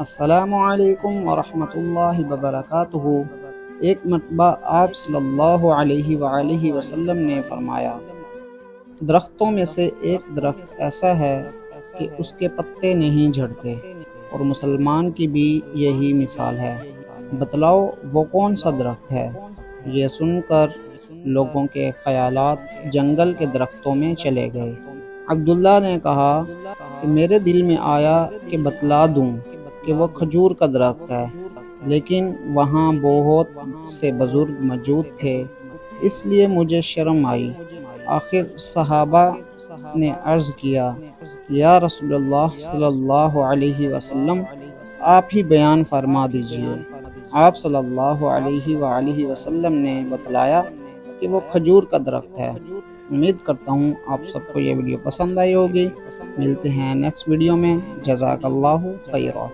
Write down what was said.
السلام علیکم ورحمۃ اللہ وبرکاتہ۔ ایک مرتبہ آپ صلی اللہ علیہ وآلہ وسلم نے فرمایا، درختوں میں سے ایک درخت ایسا ہے کہ اس کے پتے نہیں جھڑتے، اور مسلمان کی بھی یہی مثال ہے۔ بتلاؤ وہ کون سا درخت ہے؟ یہ سن کر لوگوں کے خیالات جنگل کے درختوں میں چلے گئے۔ عبداللہ نے کہا کہ میرے دل میں آیا کہ بتلا دوں کہ وہ کھجور کا درخت ہے، لیکن وہاں بہت سے بزرگ موجود تھے، اس لیے مجھے شرم آئی۔ آخر صحابہ نے عرض کیا، یا رسول اللہ صلی اللہ علیہ وسلم، آپ ہی بیان فرما دیجئے۔ آپ صلی اللہ علیہ وآلہ وسلم نے بتلایا کہ وہ کھجور کا درخت ہے۔ امید کرتا ہوں آپ سب کو یہ ویڈیو پسند آئی ہوگی۔ ملتے ہیں نیکسٹ ویڈیو میں۔ جزاک اللہ خیرہ۔